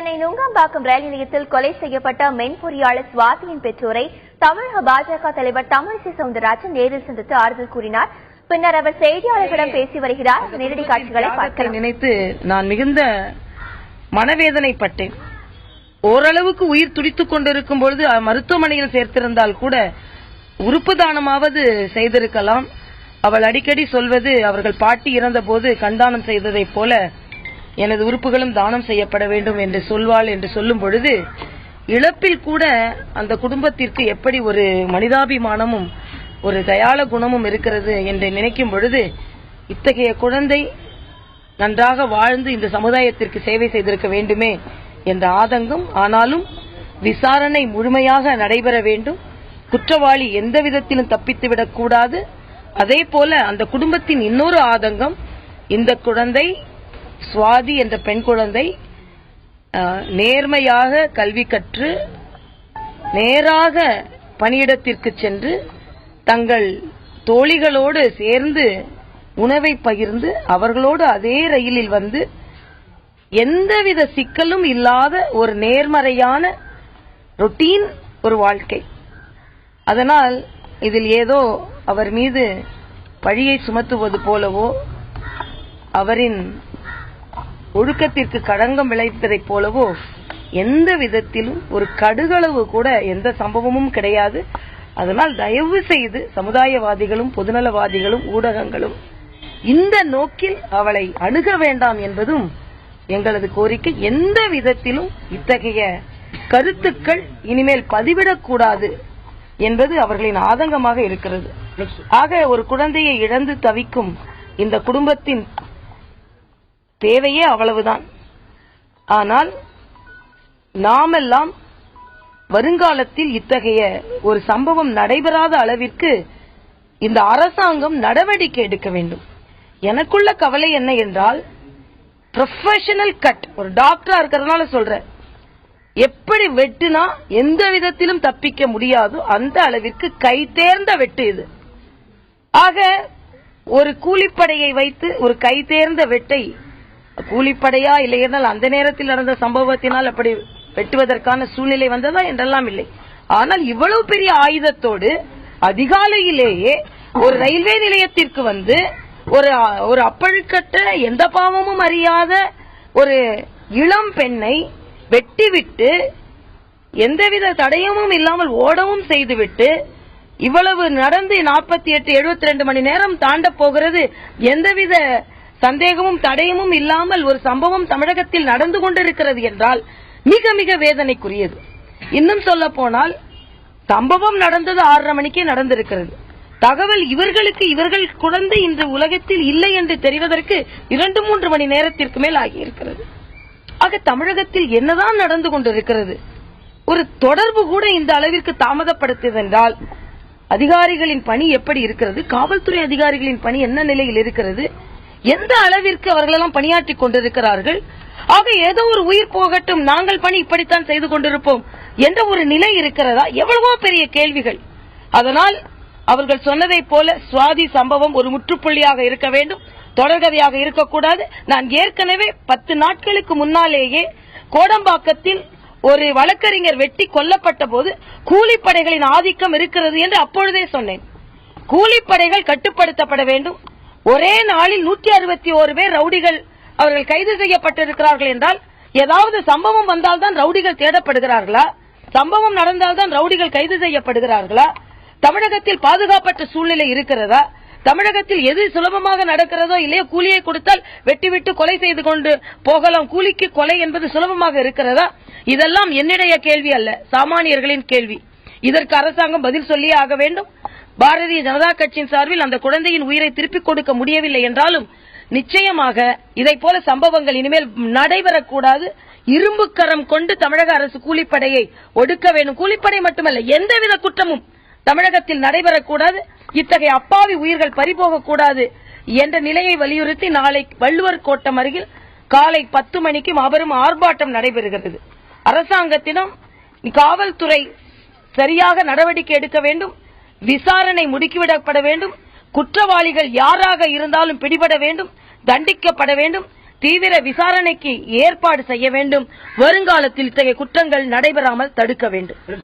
சென்னை நுங்கம்பாக்கம் ரயில் நிலையத்தில் கொலை செய்யப்பட்ட மென்பொறியாளர் சுவாதியின் பெற்றோரை தமிழக பாஜக தலைவர் தமிழிசை சவுந்தரராஜன் நேரில் சந்தித்து ஆறுதல் கூறினார். பின்னர் அவர் செய்தியாளர்களிடம் பேசி வருகிறார். நேரடி காட்சிகளை பார்க்கலாம். நினைத்து நான் மிகுந்த மனவேதனைப்பட்டேன். ஓரளவுக்கு உயிர் துடித்துக் கொண்டிருக்கும் பொழுது மருத்துவமனையில் சேர்த்திருந்தால் கூட உறுப்பு தானமாவது செய்திருக்கலாம். அவள் அடிக்கடி சொல்வது, அவர்கள் பாட்டி இறந்த போது கண்தானம் செய்ததைப் போல எனது உறுப்புகளும் தானம் செய்யப்பட வேண்டும் என்று சொல்வாள் என்று சொல்லும் பொழுது, இழப்பில் கூட அந்த குடும்பத்திற்கு எப்படி ஒரு மனிதாபிமானமும் ஒரு தயாள குணமும் இருக்கிறது என்று நினைக்கும் பொழுது, இத்தகைய குழந்தை நன்றாக வாழ்ந்து இந்த சமுதாயத்திற்கு சேவை செய்திருக்க வேண்டுமே என்ற ஆதங்கம். ஆனாலும் விசாரணை முழுமையாக நடைபெற வேண்டும். குற்றவாளி எந்த விதத்திலும் தப்பித்துவிடக் கூடாது. அதே போல அந்த குடும்பத்தின் இன்னொரு ஆதங்கம், இந்த குழந்தை சுவாதி என்ற பெண் குழந்தை நேர்மையாக கல்வி கற்று நேராக பணியிடத்திற்கு சென்று தங்கள் தோழிகளோடு சேர்ந்து உணவை பகிர்ந்து அவர்களோடு அதே ரயிலில் வந்து எந்தவித சிக்கலும் இல்லாத ஒரு நேர்மறையான ரொட்டீன் ஒரு வாழ்க்கை. அதனால் இதில் ஏதோ அவர் மீது பழியை சுமத்துவது போலவோ அவரின் ஒழுக்கத்திற்கு களங்கம் விளைவிப்பதைப் போலவோ எந்த விதத்திலும் ஒரு கடுகளவு கூட எந்த சம்பவமும் கிடையாது. அதனால் தயவு செய்து சமுதாயவாதிகளும் பொதுநலவாதிகளும் ஊடகங்களும் இந்த நோக்கில் அவளை அணுக வேண்டாம் என்பதும் எங்களது கோரிக்கை. எந்த விதத்திலும் இத்தகைய கருத்துக்கள் இனிமேல் பதிவிடக்கூடாது என்பது அவர்களின் ஆதங்கமாக இருக்கிறது. ஆக ஒரு குழந்தையை இழந்து தவிக்கும் இந்த குடும்பத்தின் தேவையே அவ்வளவுதான். ஆனால் நாமெல்லாம் வருங்காலத்தில் இத்தகைய ஒரு சம்பவம் நடைபெறாத அளவிற்கு இந்த அரசாங்கம் நடவடிக்கை எடுக்க வேண்டும். எனக்குள்ள கவலை என்ன என்றால், ப்ரொஃபஷனல் கட், ஒரு டாக்டரா இருக்கிறதுனால சொல்றேன், எப்படி வெட்டுனா எந்த விதத்திலும் தப்பிக்க முடியாதோ அந்த அளவிற்கு கை தேர்ந்த வெட்டு இது. ஆக ஒரு கூலிப்படையை வைத்து ஒரு கை தேர்ந்த வெட்டை, கூலிப்படையா இல்லை என்றால் அந்த நேரத்தில் நடந்த சம்பவத்தினால் அப்படி வெட்டுவதற்கான சூழ்நிலை வந்ததா என்றெல்லாம் இல்லை. ஆனால் இவ்வளவு பெரிய ஆயுதத்தோடு அதிகாலையிலேயே ஒரு ரயில்வே நிலையத்திற்கு வந்து ஒரு அப்பழுக்கற்ற எந்த பாவமும் அறியாத ஒரு இளம் பெண்ணை வெட்டிவிட்டு எந்தவித தடயமும் இல்லாமல் ஓடவும் செய்துவிட்டு இவ்வளவு நடந்து 48 72 மணி நேரம் தாண்ட போகிறது. எந்தவித சந்தேகமும் தடயமும் இல்லாமல் ஒரு சம்பவம் தமிழகத்தில் நடந்து கொண்டிருக்கிறது என்றால் மிக மிக வேதனைக்குரியது. இன்னும் சொல்ல போனால் சம்பவம் நடந்தது 6:30 மணிக்கே நடந்திருக்கிறது. தகவல் இவர்களுக்கு இவர்கள் குழந்தை இன்று உலகத்தில் இல்லை என்று தெரிவதற்கு 2-3 மணி நேரத்திற்கு மேல் ஆகியிருக்கிறது. ஆக தமிழகத்தில் என்னதான் நடந்து கொண்டிருக்கிறது? ஒரு தொடர்பு கூட இந்த அளவிற்கு தாமதப்படுத்தியதென்றால் அதிகாரிகளின் பணி எப்படி இருக்கிறது? காவல்துறை அதிகாரிகளின் பணி என்ன நிலையில் இருக்கிறது? எந்த அளவிற்கு அவர்களெல்லாம் பணியாற்றிக் கொண்டிருக்கிறார்கள்? ஆக ஏதோ ஒரு உயிர் போகட்டும், நாங்கள் பணி இப்படித்தான் செய்து கொண்டிருப்போம் என்ற ஒரு நிலை இருக்கிறதா? எவ்வளவோ பெரிய கேள்விகள். அதனால் அவர்கள் சொன்னதை போல சுவாதி சம்பவம் ஒரு முற்றுப்புள்ளியாக இருக்க வேண்டும், தொடர்கதையாக இருக்கக்கூடாது. நான் ஏற்கனவே 10 நாட்களுக்கு முன்னாலேயே கோடம்பாக்கத்தில் ஒரு வழக்கறிஞர் வெட்டி கொல்லப்பட்ட போது கூலிப்படைகளின் ஆதிக்கம் இருக்கிறது என்று அப்பொழுதே சொன்னேன். கூலிப்படைகள் கட்டுப்படுத்தப்பட வேண்டும். ஒரே நாளில் 161 பேர் ரவுடிகள் அவர்கள் கைது செய்யப்பட்டிருக்கிறார்கள் என்றால் ஏதாவது சம்பவம் வந்தால்தான் ரவுடிகள் தேடப்படுகிறார்களா? சம்பவம் நடந்தால்தான் ரவுடிகள் கைது செய்யப்படுகிறார்களா? தமிழகத்தில் பாதுகாப்பற்ற சூழ்நிலை இருக்கிறதா? தமிழகத்தில் எது சுலபமாக நடக்கிறதோ இல்லையோ, கூலியை கொடுத்தால் வெட்டிவிட்டு கொலை செய்து கொண்டு போகலாம், கூலிக்கு கொலை என்பது சுலபமாக இருக்கிறதா? இதெல்லாம் என்னுடைய கேள்வி அல்ல, சாமானியர்களின் கேள்வி. இதற்கு அரசாங்கம் பதில் சொல்லியே ஆக வேண்டும். பாரதிய ஜனதா கட்சியின் சார்பில் அந்த குழந்தையின் உயிரை திருப்பிக் கொடுக்க முடியவில்லை என்றாலும் நிச்சயமாக இதை போல சம்பவங்கள் இனிமேல் நடைபெறக்கூடாது. இரும்பு கரம் கொண்டு தமிழக அரசு கூலிப்படையை ஒடுக்க வேண்டும். கூலிப்படை மட்டுமல்ல, எந்தவித குற்றமும் தமிழகத்தில் நடைபெறக்கூடாது. இத்தகைய அப்பாவி உயிர்கள் பறிபோகக்கூடாது என்ற நிலையை வலியுறுத்தி நாளை வள்ளுவர் கோட்டம் அருகில் காலை 10 மணிக்கு மாபெரும் ஆர்ப்பாட்டம் நடைபெறுகிறது. அரசாங்கத்திடம் காவல்துறை சரியாக நடவடிக்கை எடுக்க வேண்டும், விசாரணை முடுக்கிவிடப்பட வேண்டும், குற்றவாளிகள் யாராக இருந்தாலும் பிடிபட வேண்டும், தண்டிக்கப்பட வேண்டும். தீவிர விசாரணைக்கு ஏற்பாடு செய்ய வேண்டும். வருங்காலத்தில் இத்தகைய குற்றங்கள் நடைபெறாமல் தடுக்க வேண்டும்.